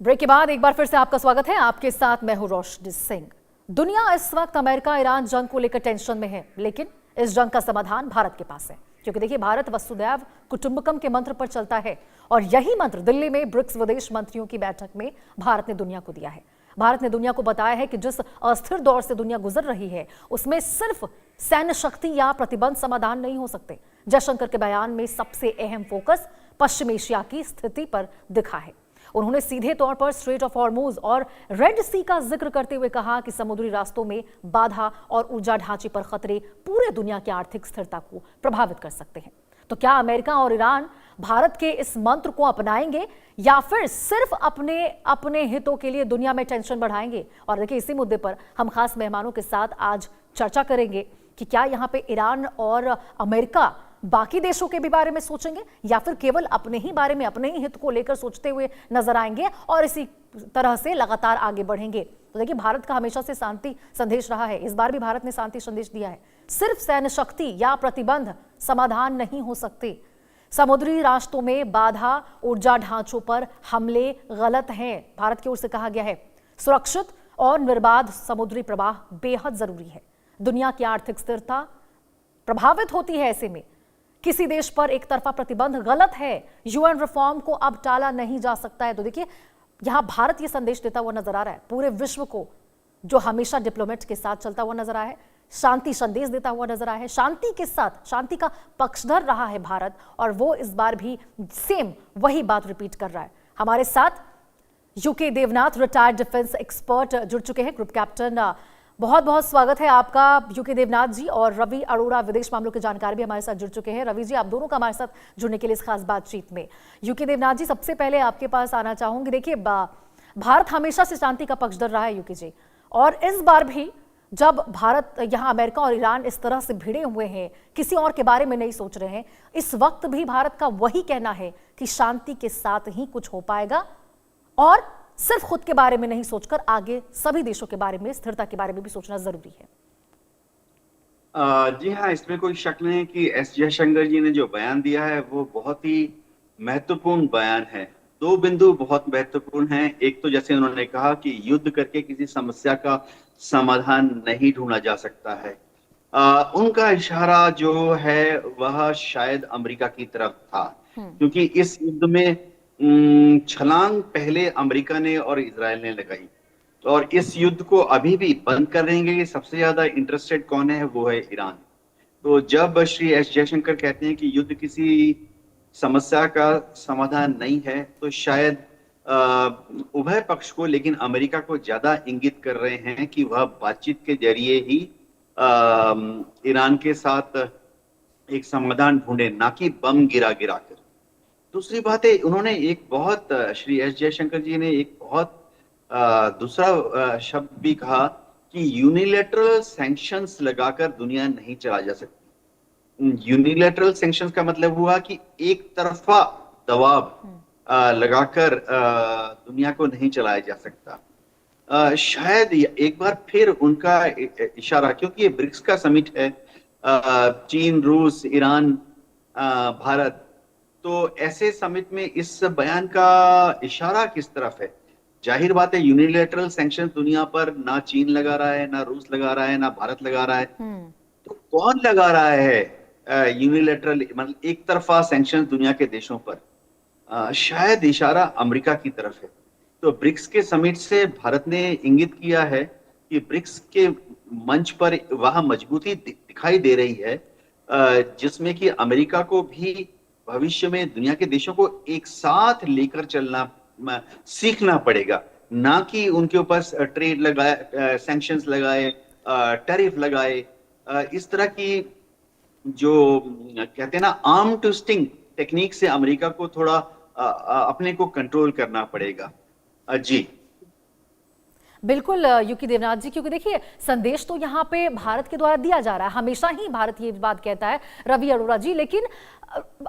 Break के बाद एक बार फिर से आपका स्वागत है। आपके साथ मैं हूं रोशनी सिंह। दुनिया इस वक्त अमेरिका ईरान जंग को लेकर टेंशन में है, लेकिन इस जंग का समाधान भारत के पास है। क्योंकि देखिए, भारत वसुधैव कुटुंबकम के मंत्र पर चलता है और यही मंत्र दिल्ली में ब्रिक्स विदेश मंत्रियों की बैठक में भारत ने दुनिया को दिया है। भारत ने दुनिया को बताया है कि जिस अस्थिर दौर से दुनिया गुजर रही है, उसमें सिर्फ सैन्य शक्ति या प्रतिबंध समाधान नहीं हो सकते। जयशंकर के बयान में सबसे अहम फोकस पश्चिम एशिया की स्थिति पर दिखा है। उन्होंने सीधे तौर पर स्ट्रेट ऑफ हॉर्मुज और रेड सी का जिक्र करते हुए कहा कि समुद्री रास्तों में बाधा और ऊर्जा ढांचे पर खतरे पूरे दुनिया की आर्थिक स्थिरता को प्रभावित कर सकते हैं। तो क्या अमेरिका और ईरान भारत के इस मंत्र को अपनाएंगे या फिर सिर्फ अपने हितों के लिए दुनिया में टेंशन बढ़ाएंगे? और देखिए, इसी मुद्दे पर हम खास मेहमानों के साथ आज चर्चा करेंगे कि क्या यहाँ पे ईरान और अमेरिका बाकी देशों के भी बारे में सोचेंगे या फिर केवल अपने ही बारे में, अपने ही हित को लेकर सोचते हुए नजर आएंगे और इसी तरह से लगातार आगे बढ़ेंगे। तो देखिए, भारत का हमेशा से शांति संदेश रहा है। इस बार भी भारत ने शांति संदेश दिया है। सिर्फ सैन्य शक्ति या प्रतिबंध समाधान नहीं हो सकते। समुद्री रास्तों में बाधा, ऊर्जा ढांचों पर हमले गलत हैं। भारत की ओर से कहा गया है, सुरक्षित और निर्बाध समुद्री प्रवाह बेहद जरूरी है। दुनिया की आर्थिक स्थिरता प्रभावित होती है। ऐसे में किसी देश पर एक तरफा प्रतिबंध गलत है। यूएन रिफॉर्म को अब टाला नहीं जा सकता है। तो देखिए, यहां भारत ये संदेश देता हुआ नजर आ रहा है पूरे विश्व को, जो हमेशा डिप्लोमेट के साथ चलता हुआ नजर आया है, शांति संदेश देता हुआ नजर आया है, शांति के साथ, शांति का पक्षधर रहा है भारत, और वो इस बार भी सेम वही बात रिपीट कर रहा है। हमारे साथ UK Devnath, retired defence expert, जुड़ चुके हैं, ग्रुप कैप्टन। बहुत बहुत स्वागत है आपका यूके देवनाथ जी। और रवि अरोड़ा, विदेश मामलों के जानकार, भी हमारे साथ जुड़ चुके हैं। रवि जी, आप दोनों का हमारे साथ जुड़ने के लिए इस खास बातचीत में। यूके देवनाथ जी, सबसे पहले आपके पास आना चाहूंगी। देखिए, भारत हमेशा से शांति का पक्षधर रहा है यूके जी, और इस बार भी जब भारत, यहाँ अमेरिका और ईरान इस तरह से भिड़े हुए हैं, किसी और के बारे में नहीं सोच रहे हैं, इस वक्त भी भारत का वही कहना है कि शांति के साथ ही कुछ हो पाएगा और सिर्फ खुद के बारे में नहीं सोचकर आगे सभी देशों के बारे में, स्थिरता के बारे में भी सोचना जरूरी है। जी हाँ, इसमें कोई शक नहीं है कि एस जयशंकर जी ने जो बयान दिया है वो बहुत ही महत्वपूर्ण बयान है। दो बिंदु बहुत महत्वपूर्ण हैं। एक तो जैसे उन्होंने कहा कि युद्ध करके किसी समस्या का समाधान नहीं ढूंढा जा सकता है। उनका इशारा जो है वह शायद अमेरिका की तरफ था, क्योंकि इस युद्ध में छलांग पहले अमेरिका ने और इजराइल ने लगाई, और इस युद्ध को अभी भी बंद करने के सबसे ज्यादा इंटरेस्टेड कौन है? वो है ईरान। तो जब श्री एस जयशंकर कहते हैं कि युद्ध किसी समस्या का समाधान नहीं है, तो शायद उभय पक्ष को, लेकिन अमेरिका को ज्यादा इंगित कर रहे हैं कि वह बातचीत के जरिए ही ईरान के साथ एक समाधान ढूंढे, ना कि बम गिरा कर। दूसरी बात है, उन्होंने एक बहुत, श्री एस जयशंकर जी ने एक बहुत दूसरा शब्द भी कहा कि यूनिलैटरल सैंक्शंस लगाकर दुनिया नहीं चला जा सकती। यूनिलैटरल सैंक्शंस का मतलब हुआ कि एक तरफा दबाव लगाकर दुनिया को नहीं चलाया जा सकता। शायद एक बार फिर उनका इशारा, क्योंकि ये ब्रिक्स का समिट है, चीन, रूस, ईरान, भारत, तो ऐसे समिट में इस बयान का इशारा किस तरफ है? जाहिर बात है, यूनिलैटरल सैंक्शन दुनिया पर ना चीन लगा रहा है, ना रूस लगा रहा है, ना भारत लगा रहा है। तो कौन लगा रहा है यूनिलैटरल, मतलब एक तरफा सैंक्शन दुनिया के देशों पर? शायद इशारा अमेरिका की तरफ है। तो ब्रिक्स के समिट से भारत ने इंगित किया है कि ब्रिक्स के मंच पर वह मजबूती दिखाई दे रही है, जिसमें कि अमेरिका को भी भविष्य में दुनिया के देशों को एक साथ लेकर चलना सीखना पड़ेगा, ना कि उनके ऊपर ट्रेड लगाए, सैंक्शंस लगाए, टैरिफ लगाए। इस तरह की जो कहते हैं ना, आर्म ट्विस्टिंग टेक्निक से अमेरिका को थोड़ा अपने को कंट्रोल करना पड़ेगा। जी बिल्कुल यूके देवनाथ जी, क्योंकि देखिए, संदेश तो यहाँ पे भारत के द्वारा दिया जा रहा है, हमेशा ही भारत ये बात कहता है, रवि अरोड़ा जी, लेकिन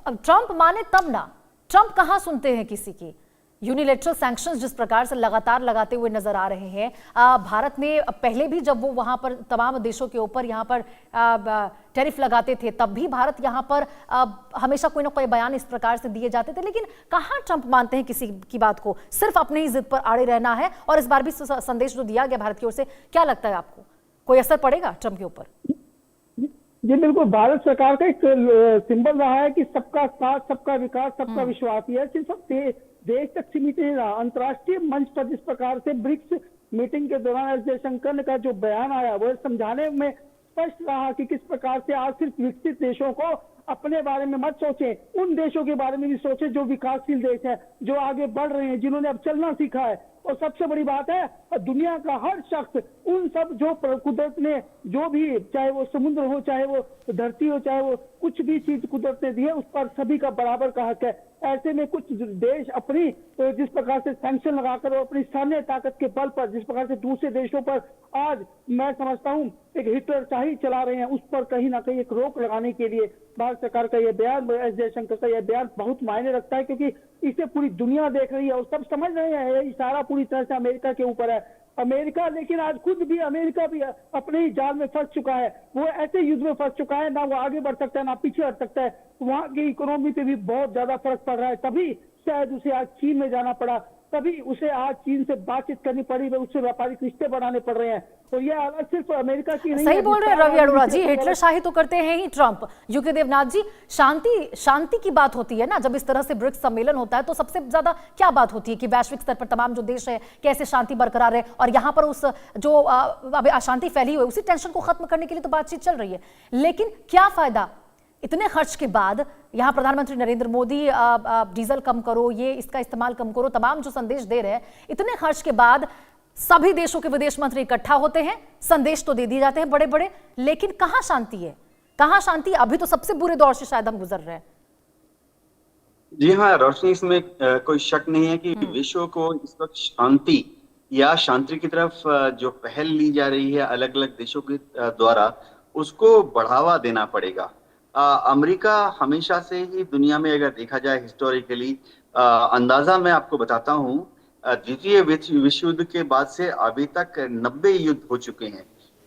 ट्रंप माने तब ना। ट्रंप कहाँ सुनते हैं किसी की? यूनिलेटरल सैंक्शंस जिस प्रकार से लगातार लगाते हुए नजर आ रहे हैं, भारत ने पहले भी जब वो वहां पर तमाम देशों के ऊपर यहाँ पर टैरिफ लगाते थे, तब भी भारत यहाँ पर हमेशा कोई ना कोई बयान इस प्रकार से दिए जाते थे। लेकिन कहाँ ट्रंप मानते हैं किसी की बात को, सिर्फ अपने ही जिद पर अड़े रहना है। और इस बार भी संदेश जो दिया गया भारत की ओर से, क्या लगता है आपको, कोई असर पड़ेगा ट्रंप के ऊपर? जी बिल्कुल, भारत सरकार का एक सिंबल रहा है कि सबका साथ, सबका विकास, सबका विश्वास। यह सिर्फ देश तक सीमित नहीं रहा, अंतर्राष्ट्रीय मंच पर जिस प्रकार से ब्रिक्स मीटिंग के दौरान एस जयशंकर का जो बयान आया, वो समझाने में स्पष्ट रहा कि किस प्रकार से आज सिर्फ विकसित देशों को अपने बारे में मत सोचें, उन देशों के बारे में भी सोचें जो विकासशील देश हैं, जो आगे बढ़ रहे हैं, जिन्होंने अब चलना सीखा है। और सबसे बड़ी बात है, दुनिया का हर शख्स, उन सब जो कुदरत ने जो भी, चाहे वो समुद्र हो, चाहे वो धरती हो, चाहे वो कुछ भी चीज कुदरत ने दी है, उस पर सभी का बराबर का हक है। ऐसे में कुछ देश अपनी जिस प्रकार से सैंक्शन लगाकर और अपनी सैन्य ताकत के बल पर जिस प्रकार से दूसरे देशों पर आज मैं समझता हूं एक हिटलरशाही चला रहे हैं, उस पर कहीं ना कहीं एक रोक लगाने के लिए भारत सरकार का यह बयान, एस जयशंकर का यह बयान बहुत मायने रखता है, क्योंकि इसे पूरी दुनिया देख रही है और सब समझ रहे हैं। ये इशारा पूरी तरह से अमेरिका के ऊपर है। अमेरिका, लेकिन आज खुद भी अमेरिका भी अपने ही जाल में फंस चुका है। वो ऐसे युद्ध में फंस चुका है, ना वो आगे बढ़ सकता है ना पीछे हट सकता है। वहां की इकोनॉमी पे भी बहुत ज्यादा फर्क पड़ रहा है, तभी शायद उसे आज चीन में जाना पड़ा, तभी उसे आज चीन से बातचीत करनी पड़ी, उससे व्यापारिक रिश्ते बढ़ाने पड़ रहे हैं। और यह हालत सिर्फ अमेरिका की नहीं है। सही बोल रहे हैं रवि अरोड़ा जी, हिटलर शाही तो करते हैं ही ट्रंप। यूके देवनाथ जी, शांति की बात होती है ना, जब इस तरह से ब्रिक्स सम्मेलन होता है तो सबसे ज्यादा क्या बात होती है कि वैश्विक स्तर पर तमाम जो देश है कैसे शांति बरकरार है, और यहाँ पर उस जो अभी अशांति फैली हुई है उसी टेंशन को खत्म करने के लिए तो बातचीत चल रही है। लेकिन क्या फायदा इतने खर्च के बाद? यहाँ प्रधानमंत्री नरेंद्र मोदी डीजल कम करो, ये इसका इस्तेमाल कम करो, तमाम जो संदेश दे रहे हैं, इतने खर्च के बाद सभी देशों के विदेश मंत्री इकट्ठा होते हैं, संदेश तो दे दिए जाते हैं बड़े बड़े, लेकिन कहां शांति है, कहां शांति? अभी तो सबसे बुरे दौर से शायद हम गुजर रहे हैं। जी हाँ रोशनी, इसमें कोई शक नहीं है कि विश्व को इस वक्त शांति या शांति की तरफ जो पहल ली जा रही है अलग अलग देशों के द्वारा, उसको बढ़ावा देना पड़ेगा। अमेरिका हमेशा से ही दुनिया में अगर देखा जाए हिस्टोरिकली, अंदाजा मैं आपको बताता हूँ, द्वितीय विश्व युद्ध के बाद से अभी तक 90 युद्ध हो चुके हैं।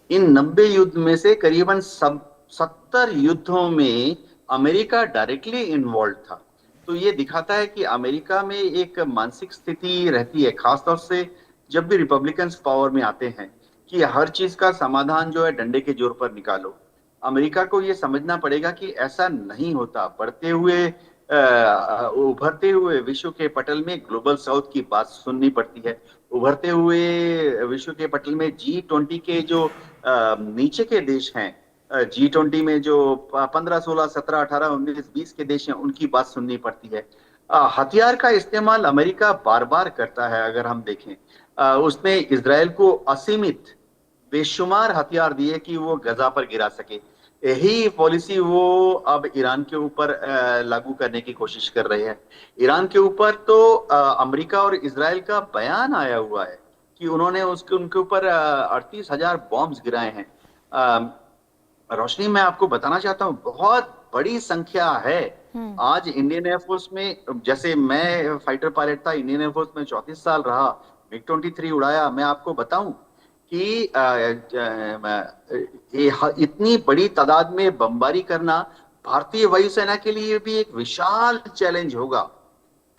इन 90 युद्ध में से करीबन 70 युद्धों में अमेरिका डायरेक्टली इन्वॉल्व था। तो ये दिखाता है कि अमेरिका में एक मानसिक स्थिति रहती है, खासतौर से जब भी रिपब्लिकन्स पावर में आते हैं, कि हर चीज का समाधान जो है डंडे के जोर पर निकालो। अमेरिका को ये समझना पड़ेगा कि ऐसा नहीं होता। बढ़ते हुए उभरते हुए विश्व के पटल में ग्लोबल साउथ की बात सुननी पड़ती है। उभरते हुए विश्व के पटल में G20 के जो नीचे के देश हैं, G20 में जो 15, 16, 17, 18, 19, 20 के देश हैं, उनकी बात सुननी पड़ती है। हथियार का इस्तेमाल अमेरिका बार बार करता है। अगर हम देखें, उसने इजराइल को असीमित बेशुमार हथियार दिए कि वो गजा पर गिरा सके। यही पॉलिसी वो अब ईरान के ऊपर लागू करने की कोशिश कर रहे हैं। ईरान के ऊपर तो अमेरिका और इजराइल का बयान आया हुआ है कि उन्होंने उनके ऊपर 38,000 बॉम्ब्स गिराए हैं। रोशनी, मैं आपको बताना चाहता हूँ, बहुत बड़ी संख्या है। आज इंडियन एयरफोर्स में, जैसे मैं फाइटर पायलट था, इंडियन एयरफोर्स में 34 साल रहा, MiG-23 उड़ाया। मैं आपको बताऊं कि इतनी बड़ी तादाद में बमबारी करना भारतीय वायुसेना के लिए भी एक विशाल चैलेंज होगा।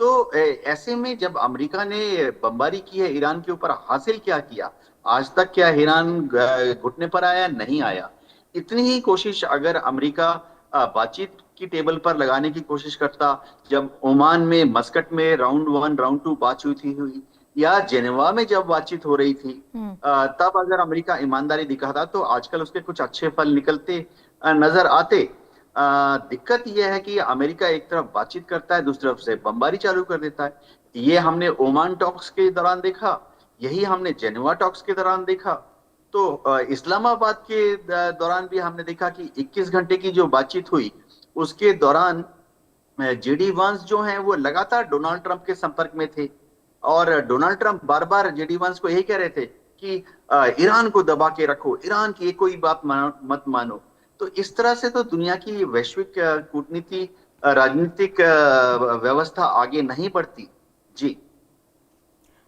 तो ऐसे में जब अमेरिका ने बमबारी की है ईरान के ऊपर, हासिल क्या किया आज तक? क्या ईरान घुटने पर आया? नहीं आया। इतनी ही कोशिश अगर अमेरिका बातचीत की टेबल पर लगाने की कोशिश करता, जब ओमान में मस्कट में राउंड 1 राउंड 2 बातचीत हुई, या जेनेवा में जब बातचीत हो रही थी, तब अगर अमेरिका ईमानदारी दिखाता तो आजकल उसके कुछ अच्छे फल निकलते नजर आते। दिक्कत यह है कि अमेरिका एक तरफ बातचीत करता है, दूसरी तरफ से बमबारी चालू कर देता है। ये हमने ओमान टॉक्स के दौरान देखा, यही हमने जेनेवा टॉक्स के दौरान देखा। तो इस्लामाबाद के दौरान भी हमने देखा कि 21 घंटे की जो बातचीत हुई, उसके दौरान जेडी वांस जो हैं वो लगातार डोनाल्ड ट्रंप के संपर्क में थे, और डोनाल्ड ट्रंप बार बार जेडी वांस को यही कह रहे थे कि ईरान को दबा के रखो, ईरान की कोई बात मत मानो। तो इस तरह से तो दुनिया की वैश्विक कूटनीति, राजनीतिक व्यवस्था आगे नहीं बढ़ती। जी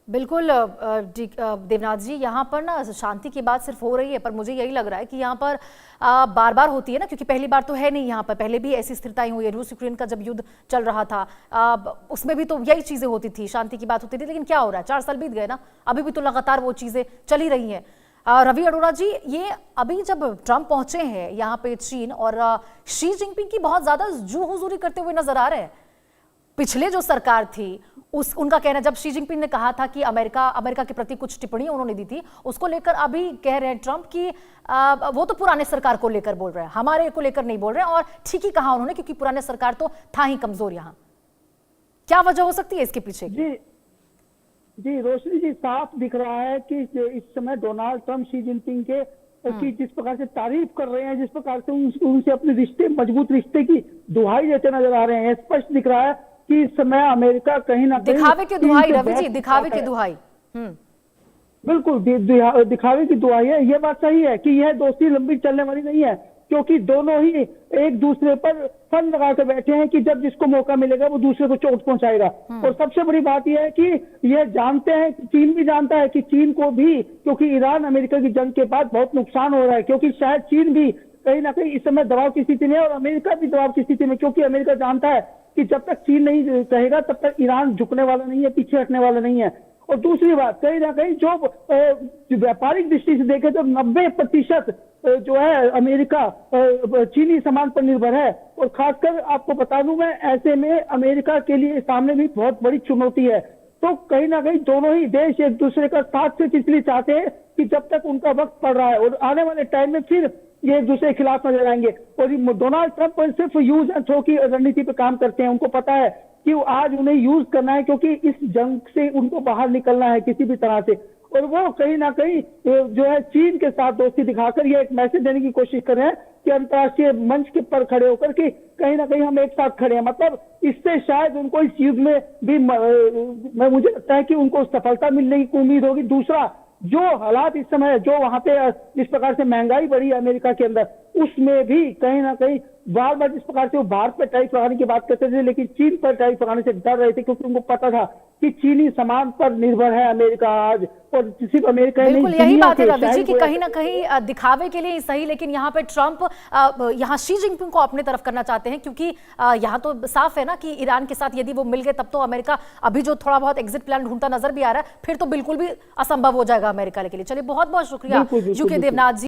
बिल्कुल देवनाथ जी, यहाँ पर ना शांति की बात सिर्फ हो रही है, पर मुझे यही लग रहा है कि यहाँ पर बार बार होती है ना, क्योंकि पहली बार तो है नहीं, यहाँ पर पहले भी ऐसी स्थिरताएं हुई है। रूस यूक्रेन का जब युद्ध चल रहा था उसमें भी तो यही चीजें होती थी, शांति की बात होती थी। लेकिन क्या हो रहा है, 4 साल बीत गए ना, अभी भी तो लगातार वो चीजें चल ही रही हैं। रवि अरोड़ा जी, ये अभी जब ट्रंप पहुंचे हैं यहाँ पे चीन, और शी जिनपिंग की बहुत ज्यादा जू हुजूरी करते हुए नजर आ रहे हैं। पिछले जो सरकार थी उनका कहना, जब शी जिनपिंग ने कहा था कि अमेरिका के प्रति कुछ टिप्पणियां उन्होंने दी थी, उसको लेकर अभी कह रहे हैं ट्रंप कि वो तो पुराने सरकार को लेकर बोल रहे हैं, हमारे को लेकर नहीं बोल रहे हैं। और ठीक ही कहा उन्होंने, क्योंकि पुराने सरकार तो था ही कमजोर। यहाँ क्या वजह हो सकती है इसके पीछे? जी रोशनी जी, साफ दिख रहा है कि इस समय डोनाल्ड ट्रंप शी जिनपिंग की जिस प्रकार से तारीफ कर रहे हैं, जिस प्रकार से उनसे अपने रिश्ते, मजबूत रिश्ते की दुहाई देते नजर आ रहे हैं, स्पष्ट दिख रहा है कि इस समय अमेरिका कहीं ना कहीं दिखावे की दुहाई, रवि जी, दिखावे की दुहाई। बिल्कुल दिखावे की दुहाई है। ये बात सही है कि यह दोस्ती लंबी चलने वाली नहीं है, क्योंकि दोनों ही एक दूसरे पर फन लगा कर बैठे हैं कि जब जिसको मौका मिलेगा वो दूसरे को चोट पहुंचाएगा। और सबसे बड़ी बात यह है कि यह जानते हैं, चीन भी जानता है कि चीन को भी, क्योंकि ईरान अमेरिका की जंग के बाद बहुत नुकसान हो रहा है, क्योंकि शायद चीन भी कहीं ना कहीं इस समय दबाव की स्थिति में है और अमेरिका भी दबाव की स्थिति में, क्योंकि अमेरिका जानता है कि जब तक चीन नहीं कहेगा तब तक ईरान झुकने वाला नहीं है, पीछे हटने वाला नहीं है। और दूसरी बात, कहीं ना कहीं जो व्यापारिक दृष्टि से देखें तो 90% जो है अमेरिका चीनी सामान पर निर्भर है। और खासकर आपको बता दूं मैं, ऐसे में अमेरिका के लिए सामने भी बहुत बड़ी चुनौती है। तो कहीं ना कहीं दोनों ही देश एक दूसरे का साथ से इसलिए चाहते हैं कि जब तक उनका वक्त पड़ रहा है, और आने वाले टाइम में फिर ये एक दूसरे के खिलाफ नजर आएंगे। और डोनाल्ड ट्रंप सिर्फ यूज एंड थ्रो की रणनीति पे काम करते हैं। उनको पता है कि आज उन्हें यूज करना है, क्योंकि इस जंग से उनको बाहर निकलना है किसी भी तरह से। और वो कहीं ना कहीं जो है चीन के साथ दोस्ती दिखाकर ये एक मैसेज देने की कोशिश कर रहे हैं कि अंतर्राष्ट्रीय मंच के पर खड़े होकर कि कहीं ना कहीं हम एक साथ खड़े हैं। मतलब इससे शायद उनको इस युद्ध में भी मुझे लगता है कि उनको सफलता मिलने की उम्मीद होगी। दूसरा, जो हालात इस समय, जो वहां पे जिस प्रकार से महंगाई बढ़ी है अमेरिका के अंदर, उसमें भी कहीं ना कहीं बार बार जिस प्रकार से वो भारत पर टैरिफ लगाने की बात करते थे, लेकिन चीन पर टैरिफ लगाने से डर रहे थे, क्योंकि उनको पता था कि चीनी सामान पर निर्भर है अमेरिका आज। और सिर्फ अमेरिका नहीं, बिल्कुल यही बात है रवि जी, कि कहीं ना कहीं दिखावे के लिए ही सही, लेकिन यहाँ पे ट्रंप यहाँ शी जिनपिंग को अपने तरफ करना चाहते हैं, क्योंकि यहाँ तो साफ है ना कि ईरान के साथ यदि वो मिल गए तब तो अमेरिका, अभी जो थोड़ा बहुत एग्जिट प्लान ढूंढता नजर भी आ रहा है, फिर तो बिल्कुल भी असंभव हो जाएगा अमेरिका के लिए। चलिए, बहुत बहुत शुक्रिया यूके देवनाथ जी।